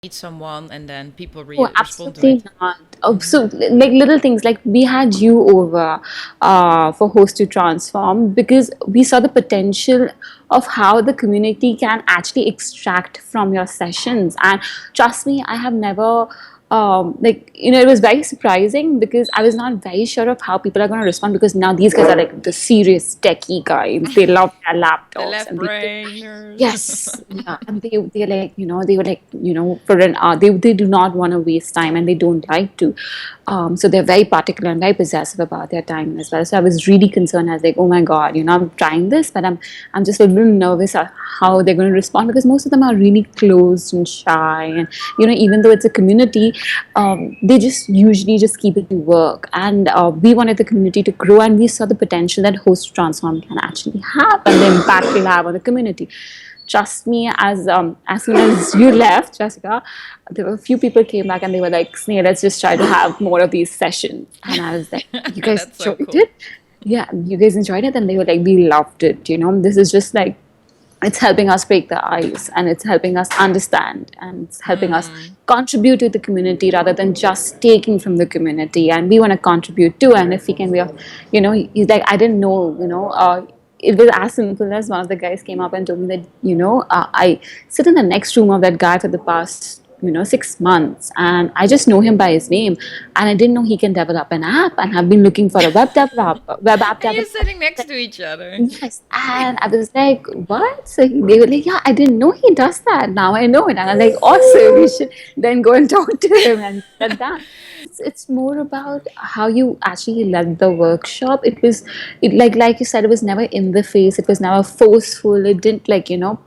meet someone and then people Oh, respond to absolutely it. not. Oh, so like little things like we had you over for Host to Transform because we saw the potential of how the community can actually extract from your sessions. And trust me, I have never it was very surprising because I was not very sure of how people are going to respond because now these guys are like the serious techie guys. They love their The laptops left and they brainers. yes, yeah, and they like they were like for an hour they do not want to waste time and they don't like to, so they're very particular and very possessive about their time as well. So I was really concerned. I was like, oh my god, I'm trying this, but I'm just a little nervous at how they're going to respond because most of them are really closed and shy, and even though it's a community, they just usually just keep it to work. And we wanted the community to grow, and we saw the potential that Host Transform can actually have and the impact it'll have on the community. Trust me, as soon as you left, Jessica, there were a few people came back and they were like, Sneh, let's just try to have more of these sessions. And I was like, you guys That's so enjoyed cool. it? Yeah, you guys enjoyed it? And they were like, we loved it. This is just like it's helping us break the ice and it's helping us understand and it's helping us contribute to the community rather than just taking from the community, and we want to contribute too. And if we can be of he's like, I didn't know, it was as simple as one of the guys came up and told me that I sit in the next room of that guy for the past 6 months, and I just know him by his name, and I didn't know he can develop an app, and have been looking for a web app And you're developer. sitting next to each other. Yes, and I was like, "What?" So they were like, "Yeah, I didn't know he does that. Now I know it." And I'm like, "Awesome! You should then go and talk to him and get that." It's more about how you actually led the workshop. Like you said, it was never in the face. It was never forceful. It didn't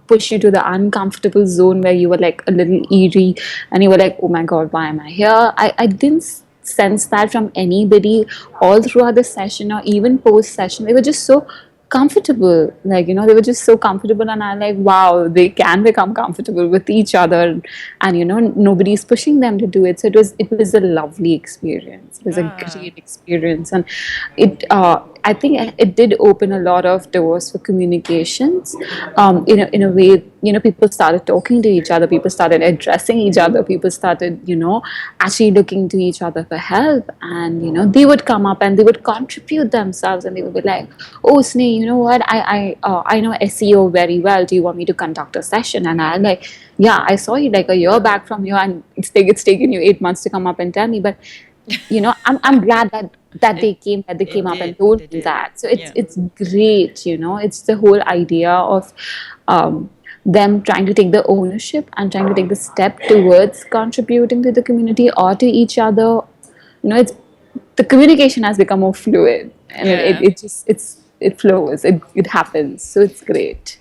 push you to the uncomfortable zone where you were like a little eerie and you were like, "Oh my God, why am I here?" I didn't sense that from anybody all throughout the session or even post session. They were just so comfortable, they were just so comfortable, and I'm like, wow, they can become comfortable with each other, and nobody's pushing them to do it. So it was a lovely experience. It was a Ah, great experience, and I think it did open a lot of doors for communications. In a way, people started talking to each other, people started addressing each other, people started actually looking to each other for help, and they would come up and they would contribute themselves, and they would be like, oh Sneh, you know what, I know SEO very well, do you want me to conduct a session? And I'm like, yeah, I saw you like a year back from you, and it's taken you 8 months to come up and tell me, but I'm glad that it they it came up and did. told They me did. that. So it's Yeah. it's great, it's the whole idea of them trying to take the ownership and trying to take the step towards contributing to the community or to each other. It's the communication has become more fluid, and Yeah. it flows, it happens, so it's great.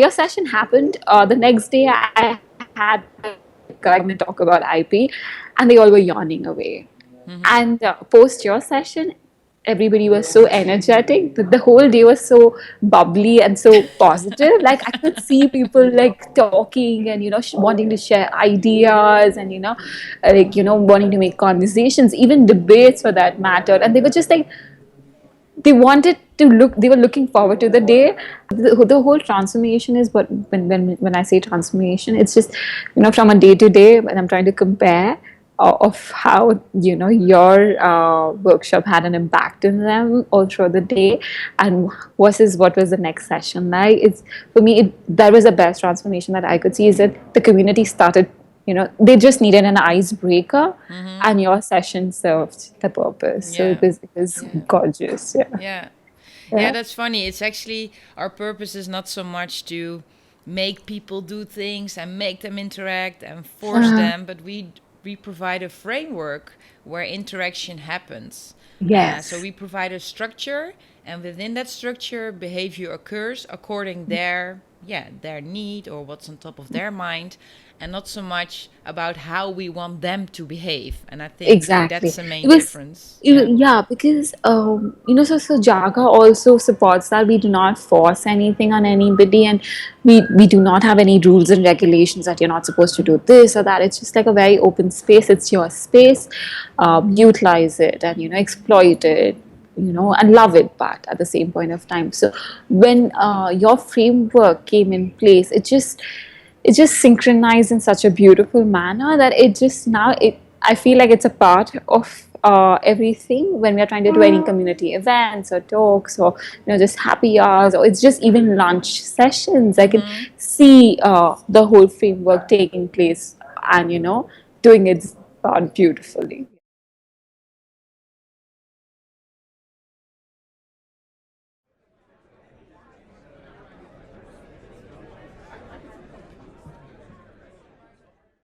Your session happened the next day. I had going to talk about IP, and they all were yawning away. And post your session, everybody was so energetic. The whole day was so bubbly and so positive. Like I could see people like talking and wanting to share ideas, and wanting to make conversations, even debates for that matter. And they were just like they were looking forward to the day. The whole transformation is what when I say transformation, it's just from a day to day when I'm trying to compare of how your workshop had an impact in them all through the day, and versus what was the next session like. It's for me, that was the best transformation that I could see, is that the community started, they just needed an icebreaker, and your session served the purpose. So Yeah. it was Yeah. gorgeous. Yeah. Yeah. Yeah, Yeah. that's funny. It's actually our purpose is not so much to make people do things and make them interact and force Uh, them, but we provide a framework where interaction happens. So yes. we provide a structure, and within that structure, behavior occurs according their need or what's on top of their mind, and not so much about how we want them to behave. And I think Exactly. that's the It main was, difference. Yeah. yeah, because so Jaga also supports that we do not force anything on anybody, and we do not have any rules and regulations that you're not supposed to do this or that. It's just like a very open space. It's your space. Utilize it and exploit it, and love it, but at the same point of time. So when your framework came in place, it just synchronized in such a beautiful manner that it just now it I feel like it's a part of everything when we are trying to do any community events or talks or just happy hours or it's just even lunch sessions. I can see the whole framework taking place and doing its part beautifully.